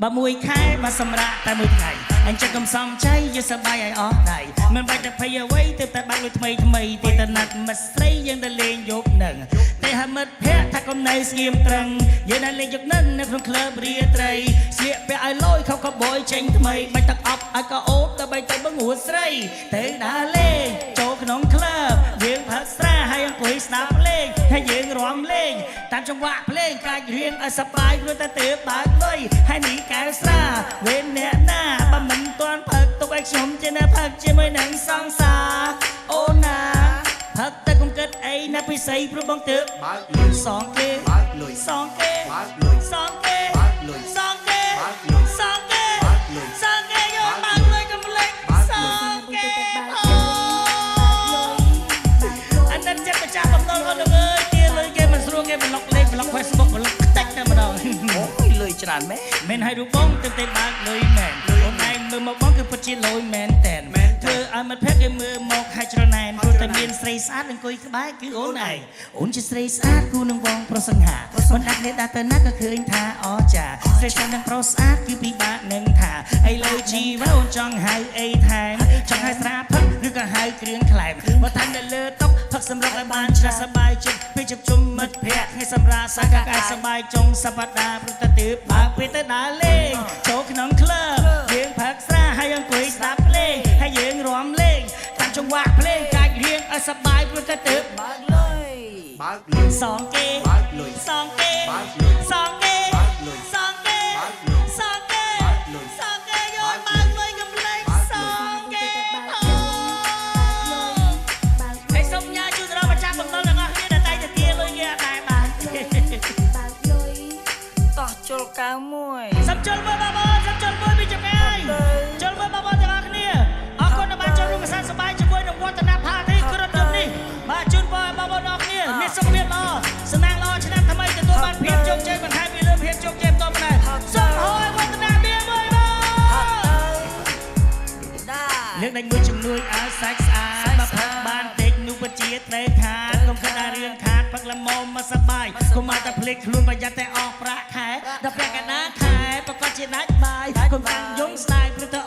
បើមួយខែបើសម្រាប់តែមួយថ្ងៃអញចឹងកំសំចៃយកសបាយឲ្យអស់ដៃមិនបាច់តែភ័យអ្វីទើបតែបាក់លុយថ្មីទីតណាត់មិត្តស្រីយើងទៅលេងយកនឹងតែហមិត្តភ័ក្រថាកុំនៅស្ងៀមត្រឹងយើងទៅលេងយកនឹងនៅក្នុងក្លឹបរាត្រីស្លៀកពាក់ឲ្យលយខោកបយចេញថ្មីបាច់ទឹកអប់ឲ្យកោអូបដើម្បីទៅបង្រួតស្រីទៅដើរលេងចូលក្នុងក្លឹបយើងផឹកស្រាហើយអង្គុយស្ដាប់ភ្លេងហើយយើងរាំលេងតាមចង្វាក់ភ្លេងកាច់រៀងឲ្យសប្បាយព្រោះតែទើបបើកលុយហើយនេះកែវស្រាវេនអ្នកណាបើមិនទាន់ផឹកទុកឲ្យខ្ញុំជាអ្នកផឹកជាមួយនឹងសង្សារអូនណាផឹកតែកុំគិតអីណាពិសីព្រោះបងទើបបើកលុយសងគេបើកលុយសងគេបើកលុយសងគេបើកលុយសងគេបើកលុយសងគេបើកលុយសងគេយកបើកលុយកុំលេចសងគេអានចិត្តប្រចាំបំណងអូនអើយទាលុយគេមិនស្រួលគេប្លុកលេខប្លុក Facebook ប្លុកតិចតែម្ដងអូយលុយច្រើនមែនមិនឲ្យរូបបងទៅបើកលុយមែនអូនឯងមើលមកបងគឺពិតជាលុយមែនតែនធ្វើឲ្យមិត្តភក្តិគេមើលមកហើយច្រណែនព្រោះតែមានស្រីស្អាតអង្គុយក្បែរគឺអូនឯងអូនជាស្រីស្អាតគូនឹងបងប្រុសសង្ហាមិនអាចនេះដាក់ទៅណាក៏ឃើញថាអស្ចារ្យស្រីស្អាតនឹងប្រុសស្អាតគឺពិបាកនឹងថាឥឡូវជីវ៉ាអូនចង់ហៅអីថែមចង់ហៅស្រាផឹកឬក៏ហៅគ្រឿងក្លែមបើថានៅលើតុផឹកសម្រាប់ឲ្យបានច្រាស់សប្បាយចិត្តពេលជុំជុំមិត្តភក្តិថ្ងៃសម្រាប់សាកាកាយសប្បាយចុងសប្តាហ៍ព្រោះតែទើបបើពេលទៅដើរលេងចូលក្នុងក្លឹបយើងផឹកស្រាហើយអង្គុយស្ដាប់ភ្លេងហើយយើងរាំលេងតាមចង្វាក់ភ្លេងកាច់រៀងឲ្យសប្បាយព្រោះតែទើបបើកលុយបើកលុយសងគេបើកលុយសងគេបើកលុយសងគេបើកលុយសងគេបើកលុយសងគេបើកលុយសងគេយកបើកលុយកុំលេចសងគេហើយសុំញ៉ាជួយទៅដល់ម្ចាស់បំណុលទាំងអស់គ្នាដែលតែទៅទាលុយគេអត់ដែរបាទបើកលុយតោះជុលកៅមួយសុំជុលមើលបងប្អូនសុំជុលមួយពីចម្ងាយជុលមើលបងប្អូនទាំងអស់គ្នាអរគុណដែលបានចូលរួមកម្សាន្តសប្បាយជាមួយនឹងវឌ្ឍនផាធីក្រុមយន្តនេះបាទជូនពរឲ្យបងប្អូនទាំងអស់គ្នាមានសុខភាពល្អសំណាងល្អឆ្នាំថ្មីទទួលបានភាពជោគជ័យបន្ថែមពីលើភាពជោគជ័យបន្តដែរសូមអរគុណវឌ្ឍនមានមួយបងលើកដៃមួយជំនួយឲ្យសាច់ស្អាតបើផឹកបានតិចនោះពិតជាត្រូវខាតកុំគិតថារឿងខាតផឹកល្មមមកសប្បាយកុំមកតែភ្លេចខ្លួនប្រយ័ត្នតែអស់ប្រាក់ខែដល់ពាក់កណ្ដាលខែប្រកាសជាដាច់បាយកុំតាំងយំស្ដាយព្រោះទៅ